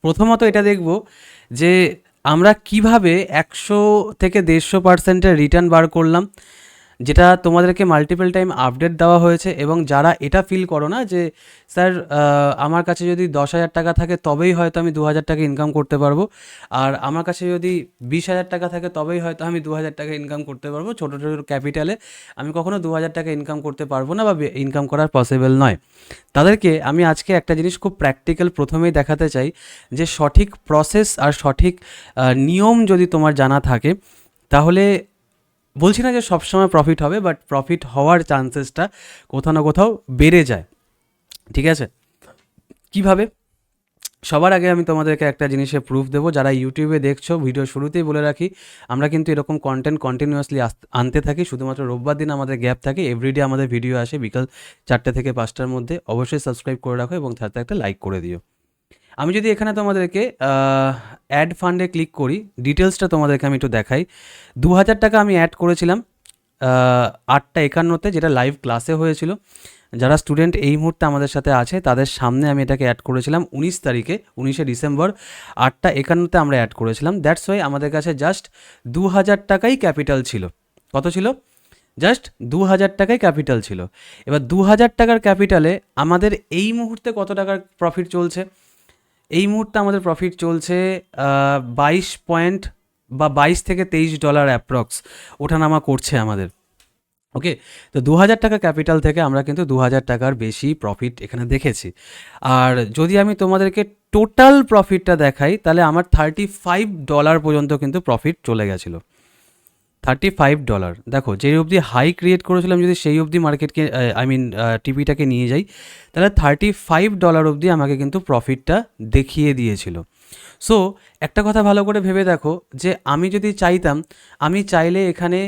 প্রথমত এটা দেখব যে আমরা কিভাবে 100 থেকে 150% রিটার্ন বার করলাম, যেটা তোমাদেরকে মাল্টিপল টাইম আপডেট দেওয়া হয়েছে। এবং যারা এটা ফিল করো না যে স্যার আমার কাছে যদি 10,000 টাকা থাকে তবেই হয়তো আমি 2,000 টাকা ইনকাম করতে পারবো, আর আমার কাছে যদি 20,000 টাকা থাকে তবেই হয়তো আমি 2,000 টাকা ইনকাম করতে পারবো, ছোটো ছোটো ক্যাপিটালে আমি কখনো 2,000 টাকা ইনকাম করতে পারবো না বা ইনকাম করার পসিবল নয়, তাদেরকে আমি আজকে একটা জিনিস খুব প্র্যাকটিক্যাল প্রথমেই দেখাতে চাই যে সঠিক প্রসেস আর সঠিক নিয়ম যদি তোমার জানা থাকে, তাহলে বলছি না যে সবসময় প্রফিট হবে, বাট প্রফিট হওয়ার চান্সেসটা কোথাও না কোথাও বেড়ে যায়। ঠিক আছে? কিভাবে? সবার আগে আমি তোমাদেরকে একটা জিনিসের প্রুফ দেবো। যারা ইউটিউবে দেখছো, ভিডিও শুরুতেই বলে রাখি, আমরা কিন্তু এরকম কন্টেন্ট কন্টিনিউয়াসলি আনতে থাকি। শুধুমাত্র রোববার দিন আমাদের গ্যাপ থাকে, এভরিডে আমাদের ভিডিও আসে বিকাল 4টে থেকে 5টার মধ্যে। অবশ্যই সাবস্ক্রাইব করে রাখো এবং সাথে একটা লাইক করে দিও। আমি যদি এখানে তোমাদেরকে অ্যাড ফান্ডে ক্লিক করি, ডিটেলসটা তোমাদেরকে আমি একটু দেখাই। 2,000 টাকা আমি অ্যাড করেছিলাম 8:51, যেটা লাইভ ক্লাসে হয়েছিল। যারা স্টুডেন্ট এই মুহূর্তে আমাদের সাথে আছে তাদের সামনে আমি এটাকে অ্যাড করেছিলাম 19 তারিখে, 19শে ডিসেম্বর 8:51 আমরা অ্যাড করেছিলাম। দ্যাটস ওয়াই আমাদের কাছে জাস্ট 2,000 টাকাই ক্যাপিটাল ছিল। কত ছিল? জাস্ট 2,000 টাকাই ক্যাপিটাল ছিল। এবার 2,000 টাকার ক্যাপিটালে আমাদের এই মুহূর্তে কত টাকার প্রফিট চলছে? এই মুহূর্তে আমাদের প্রফিট চলছে 22 পয়েন্ট বা $22 থেকে $23 অ্যাপ্রক্স ওঠানামা করছে আমাদের। ওকে, তো 2,000 টাকা ক্যাপিটাল থেকে আমরা কিন্তু 2,000 টাকার বেশি প্রফিট এখানে দেখেছি। আর যদি আমি তোমাদেরকে টোটাল প্রফিটটা দেখাই, তাহলে আমার $35 পর্যন্ত কিন্তু প্রফিট চলে গেছিলো। $35। দেখো, যে অবধি হাই ক্রিয়েট করেছিলাম, যদি সেই অবধি মার্কেটকে টিপিটাকে নিয়ে যাই, তাহলে $35 অবধি আমাকে কিন্তু প্রফিটটা দেখিয়ে দিয়েছিল। সো একটা কথা ভালো করে ভেবে দেখো যে আমি যদি চাইতাম, আমি চাইলে এখানে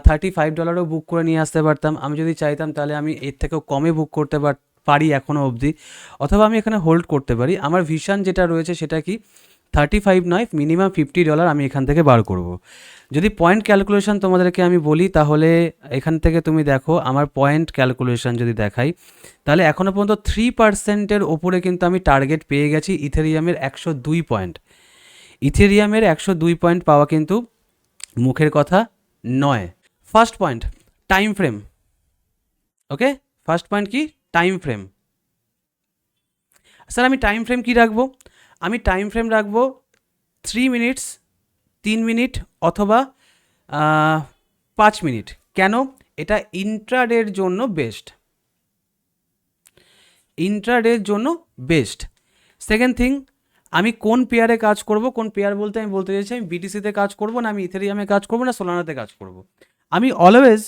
$35ও বুক করে নিয়ে আসতে পারতাম। আমি যদি চাইতাম তাহলে আমি এর থেকেও কমে বুক করতে পারি এখনও অবধি, অথবা আমি এখানে হোল্ড করতে পারি। আমার ভিশন যেটা রয়েছে সেটা কি, 35 নয়, মিনিমাম $50 আমি এখান থেকে বার করব। যদি পয়েন্ট ক্যালকুলেশন তোমাদেরকে আমি বলি, তাহলে এখান থেকে তুমি দেখো আমার পয়েন্ট ক্যালকুলেশন যদি দেখাই, তাহলে এখনও পর্যন্ত 3%-এর ওপরে কিন্তু আমি টার্গেট পেয়ে গেছি। ইথেরিয়ামের 102 পয়েন্ট, ইথেরিয়ামের 102 পয়েন্ট পাওয়া কিন্তু মুখের কথা নয়। First point, time frame. Okay, first point কি? Time frame. স্যার আমি টাইম ফ্রেম কী রাখবো? আমি টাইম ফ্রেম রাখবো 3 মিনিটস, 3 মিনিট অথবা 5 মিনিট। কেন? এটা ইন্ট্রাডের জন্য বেস্ট, ইন্ট্রাডের জন্য বেস্ট। সেকেন্ড থিং, আমি কোন পেয়ারে কাজ করব, কোন পেয়ার বলতে আমি বলতে চাইছি আমি বিটিসিতে কাজ করব না, আমি ইথেরিয়ামে কাজ করব না, সোলানাতে কাজ করব। আমি অলওয়েজ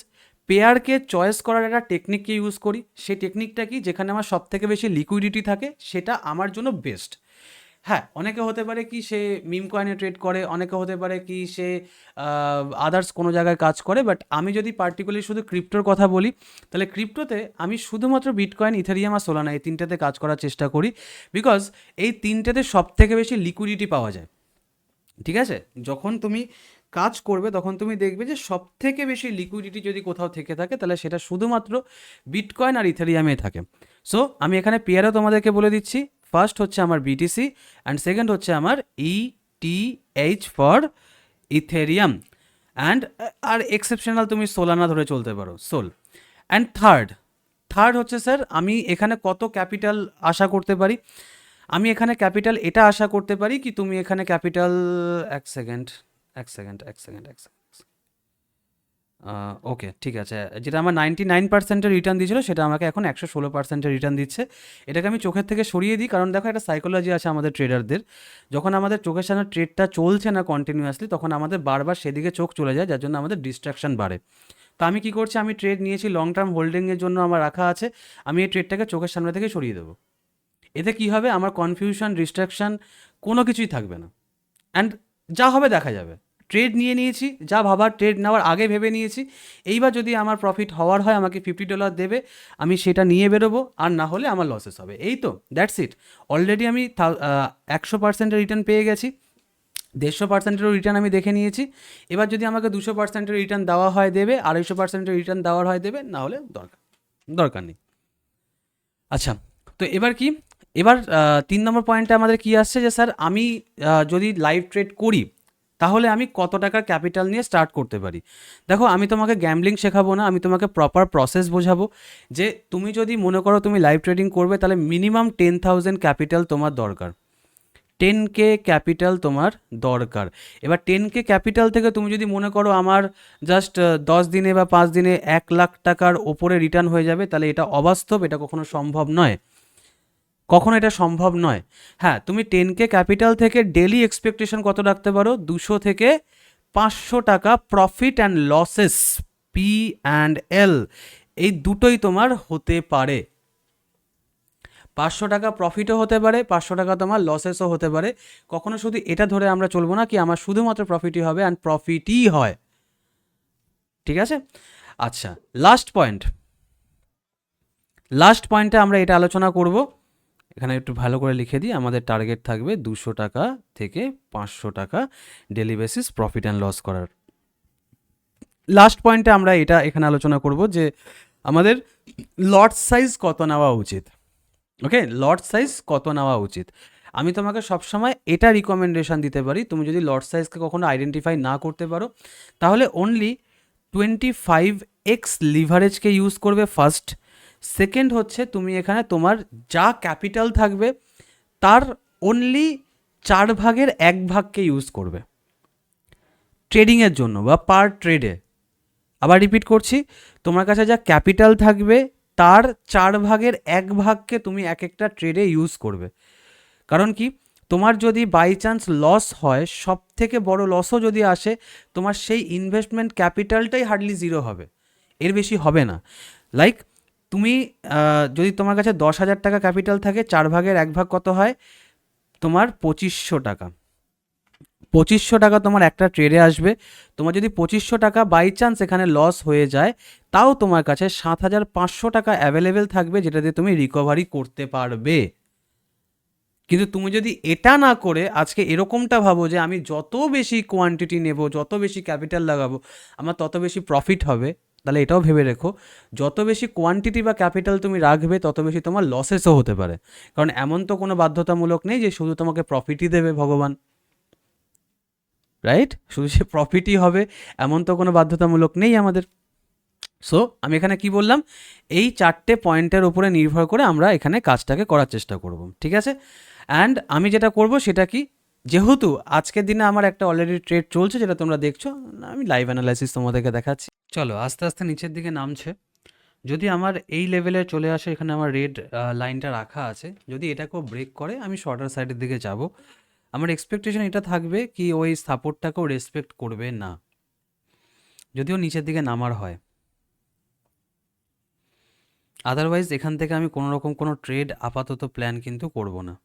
পেয়ারকে চয়েস করার একটা টেকনিককে ইউজ করি। সেই টেকনিকটা কি? যেখানে আমার সব থেকে বেশি লিকুইডিটি থাকে, সেটা আমার জন্য বেস্ট। হ্যাঁ, অনেকে হতে পারে কি সে মিম কয়েনে ট্রেড করে, অনেকে হতে পারে কি সে আদার্স কোনো জায়গায় কাজ করে, বাট আমি যদি পার্টিকুলারলি শুধু ক্রিপ্টোর কথা বলি, তাহলে ক্রিপ্টোতে আমি শুধুমাত্র বিটকয়েন, ইথেরিয়াম আর সোলানা, এই তিনটাতে কাজ করার চেষ্টা করি, বিকজ এই তিনটাতে সব থেকে বেশি লিকুইডিটি পাওয়া যায়। ঠিক আছে? যখন তুমি কাজ করবে তখন তুমি দেখবে যে সব থেকে বেশি লিকুইডিটি যদি কোথাও থেকে থাকে, তাহলে সেটা শুধুমাত্র বিটকয়েন আর ইথেরিয়ামে থাকে। সো আমি এখানে পেয়ারও তোমাদেরকে বলে দিচ্ছি। ফার্স্ট হচ্ছে আমার বিটিসি, অ্যান্ড সেকেন্ড হচ্ছে আমার ইটিএইচ ফর ইথেরিয়াম, অ্যান্ড আর এক্সেপশনাল তুমি সোলানা ধরে চলতে পারো, সোল। অ্যান্ড থার্ড হচ্ছে স্যার আমি এখানে কত ক্যাপিটাল আশা করতে পারি। আমি এখানে ক্যাপিটাল এটা আশা করতে পারি কি, তুমি এখানে ক্যাপিটাল, এক সেকেন্ড, ওকে ঠিক আছে, যেটা আমার 99%-এর রিটার্ন দিয়েছিল সেটা আমাকে এখন 116%-এর রিটার্ন দিচ্ছে। এটাকে আমি চোখের থেকে সরিয়ে দিই, কারণ দেখো একটা সাইকোলজি আছে আমাদের ট্রেডারদের, যখন আমাদের চোখের সামনে ট্রেডটা চলছে না কন্টিনিউয়াসলি, তখন আমাদের বারবার সেদিকে চোখ চলে যায়, যার জন্য আমাদের ডিস্ট্রাকশন বাড়ে। তো আমি কী করছি, আমি ট্রেড নিয়েছি লং টার্ম হোল্ডিংয়ের জন্য আমার রাখা আছে, আমি এই ট্রেডটাকে চোখের সামনে থেকে সরিয়ে দেবো। এতে কী হবে, আমার কনফিউশন, ডিস্ট্রাকশন কোনো কিছুই থাকবে না, অ্যান্ড যা হবে দেখা যাবে। ট্রেড নিয়ে নিয়েছি, যা ভাবার ট্রেড নেওয়ার আগে ভেবে নিয়েছি। এইবার যদি আমার প্রফিট হওয়ার হয়, আমাকে $50 দেবে, আমি সেটা নিয়ে বেরোবো, আর না হলে আমার লসেস হবে। এই তো, দ্যাটস ইট। অলরেডি আমি 100%-এর রিটার্ন পেয়ে গেছি, 150%-এরও রিটার্ন আমি দেখে নিয়েছি। এবার যদি আমাকে 200%-এর রিটার্ন দেওয়া হয় দেবে, 250%-এর রিটার্ন দেওয়ার হয় দেবে, না হলে দরকার নেই। আচ্ছা, তো এবার কি, এবার 3 নম্বর পয়েন্টে আমাদের কি আসছে যে স্যার আমি যদি লাইভ ট্রেড করি তাহলে আমি কত টাকার ক্যাপিটাল নিয়ে স্টার্ট করতে পারি। দেখো আমি তোমাকে গ্যাম্বলিং শেখাবো না, আমি তোমাকে প্রপার প্রসেস বোঝাবো যে তুমি যদি মনে করো তুমি লাইভ ট্রেডিং করবে তাহলে মিনিমাম 10,000 ক্যাপিটাল তোমার দরকার, 10K ক্যাপিটাল তোমার দরকার। এবার 10K ক্যাপিটাল থেকে তুমি যদি মনে করো আমার জাস্ট 10 দিনে বা 5 দিনে 1 লাখ টাকার ওপরে রিটার্ন হয়ে যাবে, তাহলে এটা অবাস্তব, এটা কখনো সম্ভব নয়, কখনো এটা সম্ভব নয়। হ্যাঁ, তুমি 10K ক্যাপিটাল থেকে ডেলি এক্সপেকটেশন কত রাখতে পারো, 200 থেকে 500 টাকা প্রফিট অ্যান্ড লসেস, P&L, এই দুটোই তোমার হতে পারে। 500 টাকা প্রফিটও হতে পারে, 500 টাকা তোমার লসেসও হতে পারে। কখনো শুধু এটা ধরে আমরা চলবো না কি আমার শুধুমাত্র প্রফিটই হবে অ্যান্ড প্রফিটই হয়, ঠিক আছে? আচ্ছা, লাস্ট পয়েন্টে আমরা এটা আলোচনা করব, এখানে একটু ভালো করে লিখে দিই, আমাদের টার্গেট থাকবে 200 টাকা থেকে 500 টাকা daily basis profit and loss করার। লাস্ট পয়েন্টে আমরা এটা এখানে আলোচনা করব যে আমাদের লট সাইজ কত নেওয়া উচিত। ওকে, লট সাইজ কত নেওয়া উচিত। আমি তোমাকে সবসময় এটা রিকমেন্ডেশন দিতে পারি, তুমি যদি লট সাইজকে কখনো আইডেন্টিফাই না করতে পারো তাহলে অনলি 25x লিভারেজকে ইউজ করবে ফার্স্ট। সেকেন্ড হচ্ছে তুমি এখানে তোমার যা ক্যাপিটাল থাকবে তার অনলি 1/4 ইউজ করবে ট্রেডিংয়ের জন্য বা পার ট্রেডে। আবার রিপিট করছি, তোমার কাছে যা ক্যাপিটাল থাকবে তার 1/4কে তুমি এক একটা ট্রেডে ইউজ করবে। কারণ কি, তোমার যদি বাই চান্স লস হয়, সব থেকে বড় লসও যদি আসে, তোমার সেই ইনভেস্টমেন্ট ক্যাপিটালটাই হার্ডলি জিরো হবে, এর বেশি হবে না। লাইক তুমি যদি তোমার কাছে 10,000 টাকা ক্যাপিটাল থাকে, 1/4 কত হয় তোমার 2500 টাকা। 2500 টাকা তোমার একটা ট্রেডে আসবে। তোমার যদি 2500 টাকা বাই চান্স এখানে লস হয়ে যায়, তাও তোমার কাছে 7,500 টাকা অ্যাভেলেবেল থাকবে যেটা দিয়ে তুমি রিকভারি করতে পারবে। কিন্তু তুমি যদি এটা না করে আজকে এরকমটা ভাবো যে আমি যত বেশি কোয়ান্টিটি নেব, যত বেশি ক্যাপিটাল লাগাবো আমার তত বেশি প্রফিট হবে, তাহলে এটাও ভেবে রেখো যত বেশি কোয়ান্টিটি বা ক্যাপিটাল তুমি রাখবে তত বেশি তোমার লসেসও হতে পারে। কারণ এমন তো কোনো বাধ্যতামূলক নেই যে শুধু তোমাকে প্রফিটই দেবে ভগবান, রাইট? শুধু সে প্রফিটই হবে এমন তো কোনো বাধ্যতামূলক নেই আমাদের। সো আমি এখানে কি বললাম, এই 4টে পয়েন্টের উপরে নির্ভর করে আমরা এখানে কাজটাকে করার চেষ্টা করব, ঠিক আছে? অ্যান্ড আমি যেটা করব সেটা কি, যেহেতু আজকের দিনে আমার একটা অলরেডি ট্রেড চলছে যেটা তোমরা দেখছো, আমি লাইভ অ্যানালাইসিস তোমাদেরকে দেখাচ্ছি। চলো আস্তে আস্তে নিচের দিকে নামছে, যদি আমার এই লেভেলে চলে আসে, এখানে আমার রেড লাইনটা রাখা আছে, যদি এটাকেও ব্রেক করে আমি শর্টার সাইডের দিকে যাব। আমার এক্সপেকটেশন এটা থাকবে কি ওই সাপোর্টটাকেও রেসপেক্ট করবে না, যদিও নিচের দিকে নামার হয়। আদারওয়াইজ এখান থেকে আমি কোনো রকম কোনো ট্রেড আপাতত প্ল্যান কিন্তু করব না।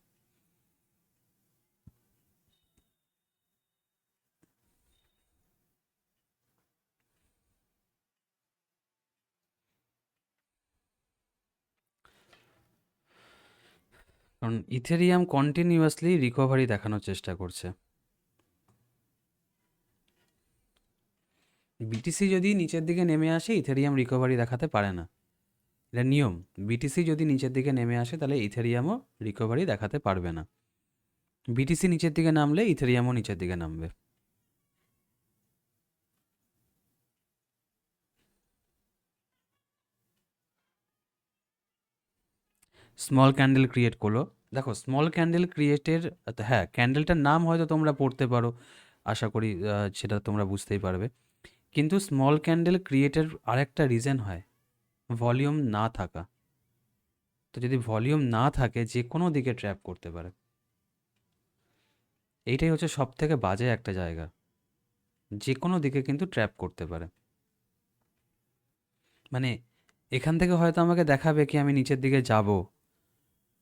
কারণ ইথেরিয়াম কন্টিনিউয়াসলি রিকভারি দেখানোর চেষ্টা করছে। বিটিসি যদি নিচের দিকে নেমে আসে ইথেরিয়াম রিকভারি দেখাতে পারে না, এটা নিয়ম। বিটিসি যদি নিচের দিকে নেমে আসে তাহলে ইথেরিয়ামও রিকভারি দেখাতে পারবে না। বিটিসি নিচের দিকে নামলে ইথেরিয়ামও নিচের দিকে নামবে। স্মল ক্যান্ডেল ক্রিয়েট করলো, দেখো স্মল ক্যান্ডেল ক্রিয়েটের, হ্যাঁ ক্যান্ডেলটার নাম হয়তো তোমরা পড়তে পারো, আশা করি সেটা তোমরা বুঝতেই পারবে। কিন্তু স্মল ক্যান্ডেল ক্রিয়েটের আরেকটা রিজন হয় ভলিউম না থাকা। তো যদি ভলিউম না থাকে যে কোনো দিকে ট্র্যাপ করতে পারে, এইটাই হচ্ছে সব থেকে বাজে একটা জায়গা, যে কোনো দিকে কিন্তু ট্র্যাপ করতে পারে। মানে এখান থেকে হয়তো আমাকে দেখাবে কি আমি নিচের দিকে যাব,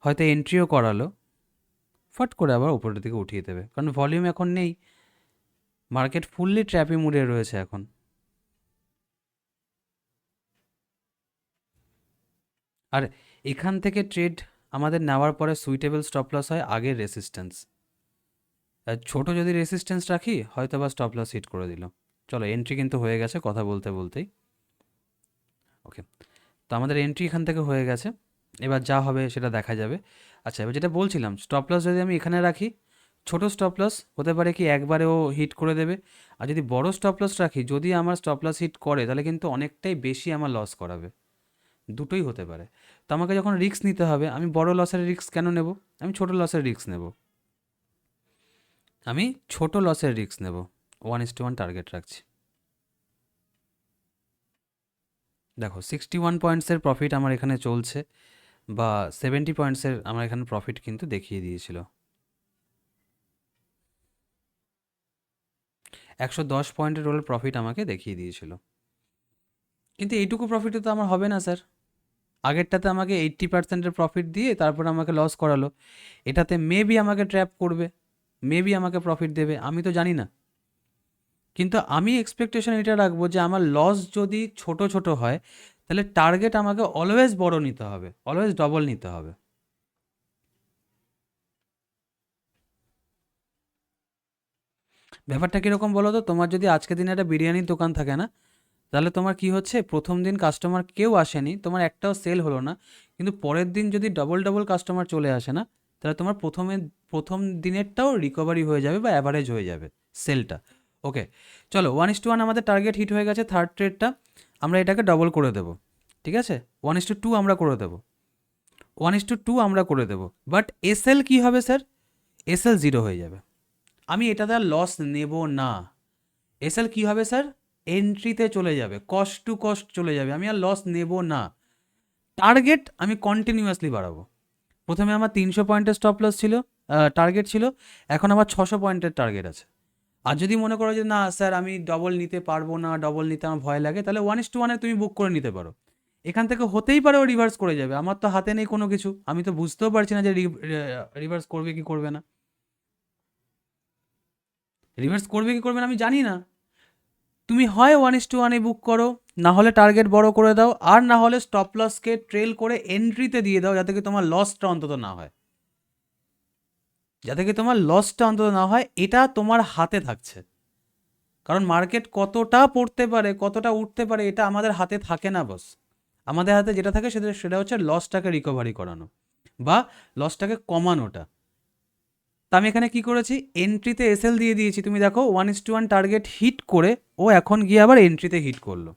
হয়তো এন্ট্রিও করালো, ফট করে আবার উপরের দিকে উঠিয়ে দেবে, কারণ ভলিউম এখন নেই, মার্কেট ফুললি ট্র্যাপি মুডে রয়েছে এখন। আর এখান থেকে ট্রেড আমাদের নেওয়ার পরে সুইটেবল স্টপ লস হয় আগের রেসিস্ট্যান্স, আর ছোটো যদি রেসিস্ট্যান্স রাখি হয়তো বা স্টপ লস হিট করে দিল। চলো এন্ট্রি কিন্তু হয়ে গেছে কথা বলতে বলতেই। ওকে, তো আমাদের এন্ট্রি এখান থেকে হয়ে গেছে, এবার যা হবে সেটা দেখা যাবে। আচ্ছা, এবার যেটা বলছিলাম, স্টপ লস যদি আমি এখানে রাখি, ছোট স্টপ লস হতে পারে কি একবারে ও হিট করে দেবে, আর যদি বড় স্টপ লস রাখি, যদি আমার স্টপ লস হিট করে তাহলে কিন্তু অনেকটাই বেশি আমার লস করাবে। দুটোই হতে পারে। তো আমাকে যখন রিস্ক নিতে হবে, আমি বড় লসের রিস্ক কেন নেব? আমি ছোট লসের রিস্ক নেব। আমি ছোট লসের রিস্ক নেব। 1:1 টার্গেট রাখছি। দেখো 61 পয়েন্টসের প্রফিট আমার এখানে চলছে, বা 70 পয়েন্টসের আমার এখানে প্রফিট কিন্তু দেখিয়ে দিয়েছিল। 110 পয়েন্টের রোল প্রফিট আমাকে দেখিয়ে দিয়েছিল। কিন্তু এইটুকু প্রফিটে তো আমার হবে না স্যার। আগেরটাতে আমাকে 80%-এর প্রফিট দিয়ে তারপর আমাকে লস করালো। এটাতে মেবি আমাকে ট্র্যাপ করবে, মেবি আমাকে প্রফিট দেবে, আমি তো জানি না। কিন্তু আমি এক্সপেকটেশন এটা রাখবো যে আমার লস যদি ছোট ছোট হয়, তাহলে টার্গেট আমাকে অলওয়েজ বড় নিতে হবে, অলওয়েজ ডবল নিতে হবে। ব্যাপারটা কীরকম বলো তো, তোমার যদি আজকে দিনে একটা বিরিয়ানির দোকান থাকে না, তাহলে তোমার কি হচ্ছে, প্রথম দিন কাস্টমার কেউ আসেনি, তোমার একটাও সেল হলো না, কিন্তু পরের দিন যদি ডবল ডবল কাস্টমার চলে আসে না, তাহলে তোমার প্রথম দিনেরটাও রিকভারি হয়ে যাবে বা অ্যাভারেজ হয়ে যাবে সেলটা। ওকে, চলো 1:1 আমাদের টার্গেট হিট হয়ে গেছে। থার্ড ট্রেডটা আমরা এটাকে ডবল করে দেবো, ঠিক আছে? 1:2 আমরা করে দেবো, 1:2 আমরা করে দেবো। বাট এসএল কী হবে স্যার? এসএল জিরো হয়ে যাবে। আমি এটাতে আর লস নেব না। এসএল কী হবে স্যার? এন্ট্রিতে চলে যাবে, কস্ট টু কস্ট চলে যাবে, আমি আর লস নেব না। টার্গেট আমি কন্টিনিউয়াসলি বাড়াবো। প্রথমে আমার 300 পয়েন্টের স্টপ লস ছিল, টার্গেট ছিল, এখন আমার 600 পয়েন্টের টার্গেট আছে। আর যদি মনে করো যে না স্যার আমি ডবল নিতে পারবো না, ডবল নিতে আমার ভয় লাগে, তাহলে 1:1 তুমি বুক করে নিতে পারো। এখান থেকে হতেই পারে ও রিভার্স করে যাবে, আমার তো হাতে নেই কোনো কিছু, আমি তো বুঝতেও পারছি না যে রিভার্স করবে কি করবে না। রিভার্স করবে কি করবে না আমি জানি না। তুমি হয় 1:1 বুক করো, না হলে টার্গেট বড় করে দাও, আর না হলে স্টপ লসকে ট্রেল করে এন্ট্রিতে দিয়ে দাও, যাতে কি তোমার লসটা অন্তত না হয়, যাতে কি তোমার লসটা অন্তত না হয়। এটা তোমার হাতে থাকছে, কারণ মার্কেট কতটা পড়তে পারে, কতটা উঠতে পারে, এটা আমাদের হাতে থাকে না বস। আমাদের হাতে যেটা থাকে সেটা হচ্ছে লসটাকে রিকভারি করানো বা লসটাকে কমানোটা। তা আমি এখানে কি করেছি, এন্ট্রিতে এসএল দিয়ে দিয়েছি। তুমি দেখো 1:1 টার্গেট হিট করে ও এখন গিয়ে আবার এন্ট্রিতে হিট করলো।